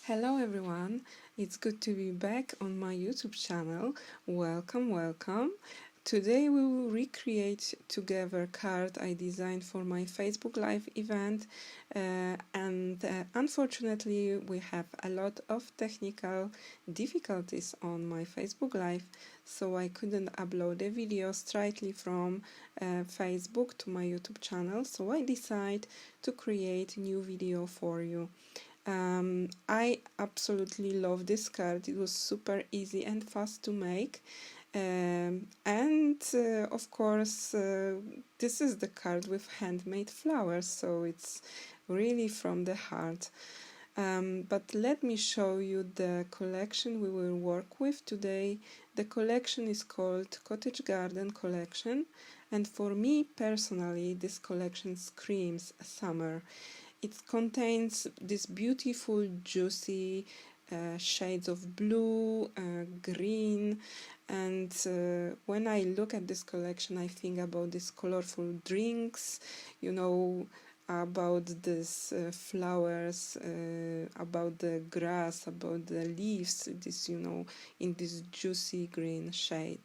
Hello everyone, it's good to be back on my YouTube channel. Welcome. Today we will recreate together card I designed for my Facebook Live event and unfortunately we have a lot of technical difficulties on my Facebook Live, so I couldn't upload the video straightly from Facebook to my YouTube channel, so I decided to create a new video for you. I absolutely love this card. It was super easy and fast to make, and of course this is the card with handmade flowers, so it's really from the heart. But let me show you the collection we will work with today. The collection is called Cottage Garden Collection, and for me personally this collection screams summer. It contains this beautiful, juicy shades of blue, green, and when I look at this collection I think about these colorful drinks, about these flowers, about the grass, about the leaves, this, in this juicy green shade.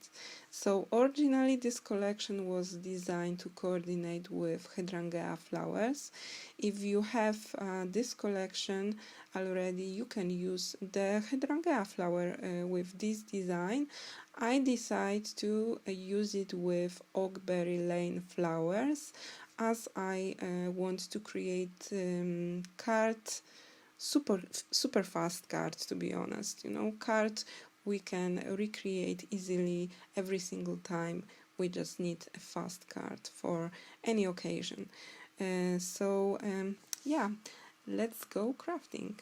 So originally this collection was designed to coordinate with hydrangea flowers. If you have this collection already, you can use the hydrangea flower with this design. I decided to use it with Oakberry lane flowers, as I want to create card, super fast cards, to be honest. Cards we can recreate easily every single time. We just need a fast card for any occasion. Yeah, let's go crafting.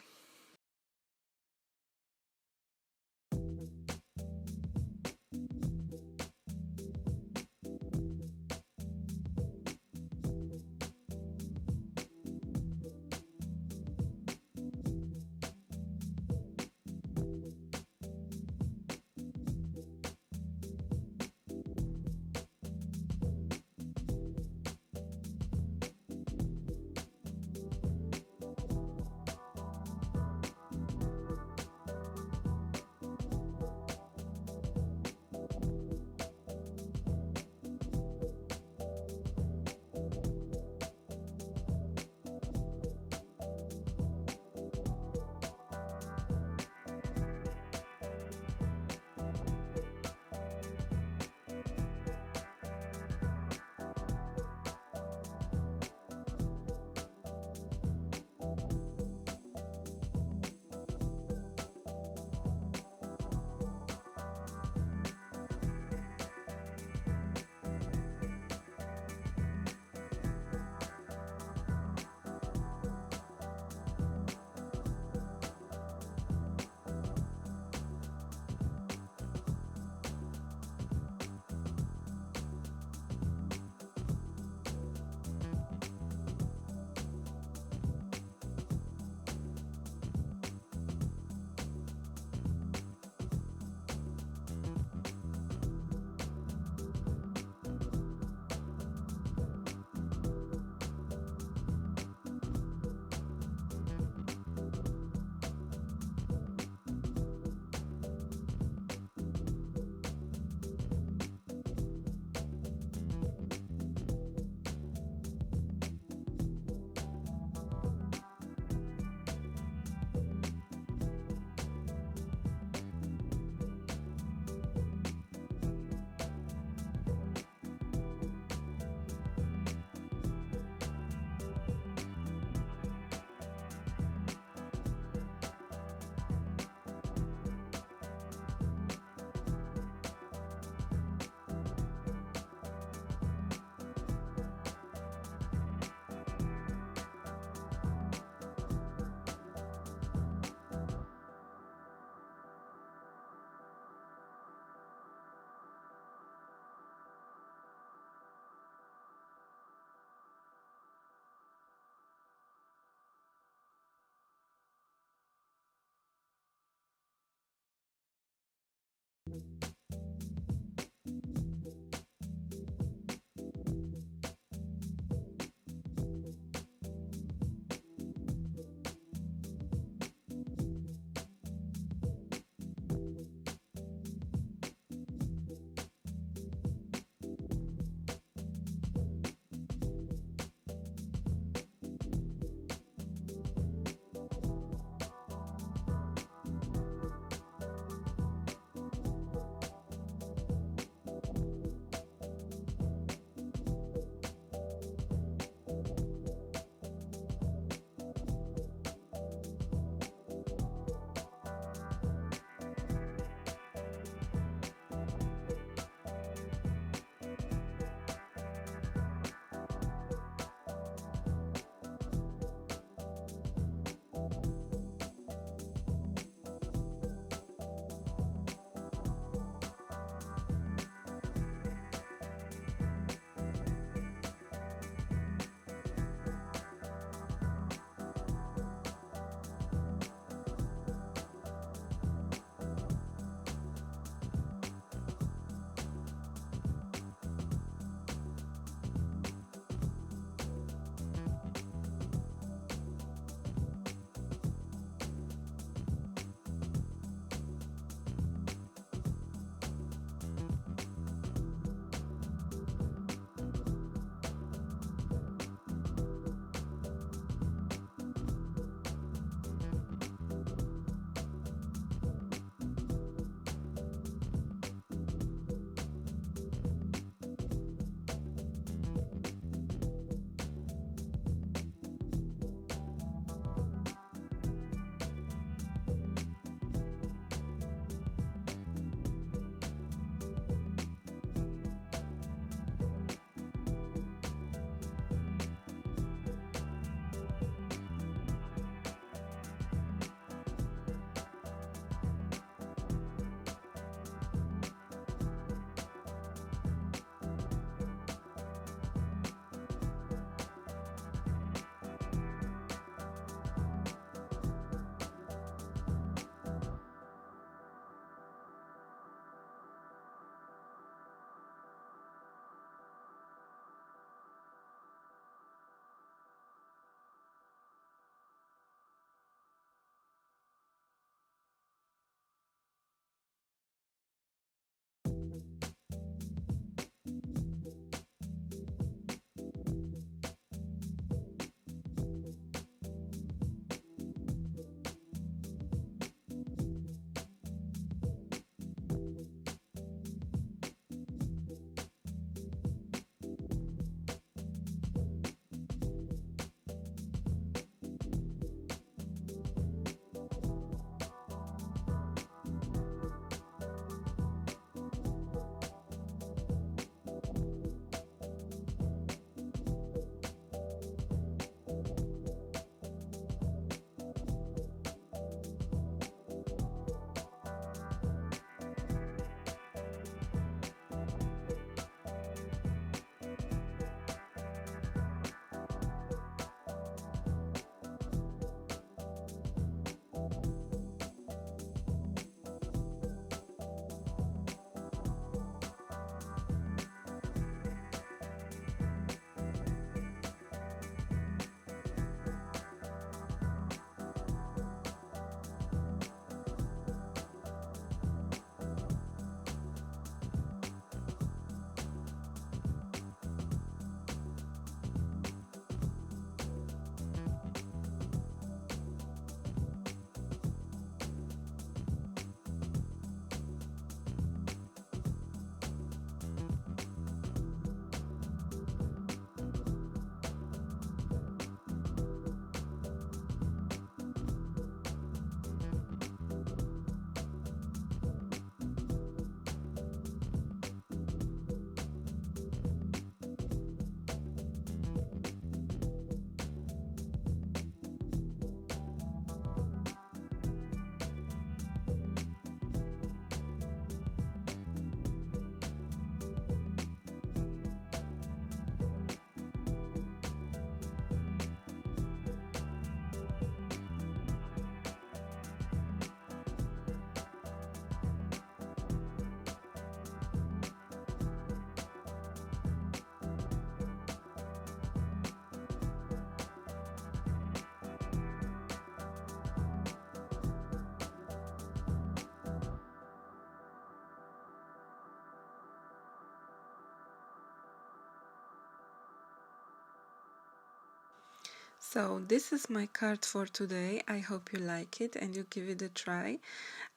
So this is my card for today. I hope you like it and you give it a try.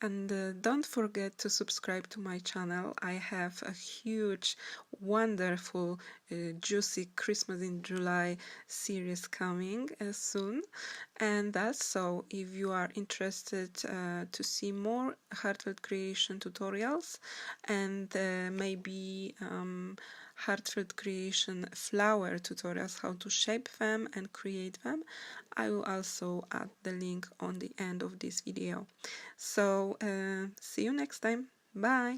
And don't forget to subscribe to my channel. I have a huge, wonderful, juicy Christmas in July series coming soon. And also, if you are interested to see more heartfelt creation tutorials and maybe heartfelt creation flower tutorials, how to shape them and create them, I will also add the link on the end of this video. So see you next time. Bye.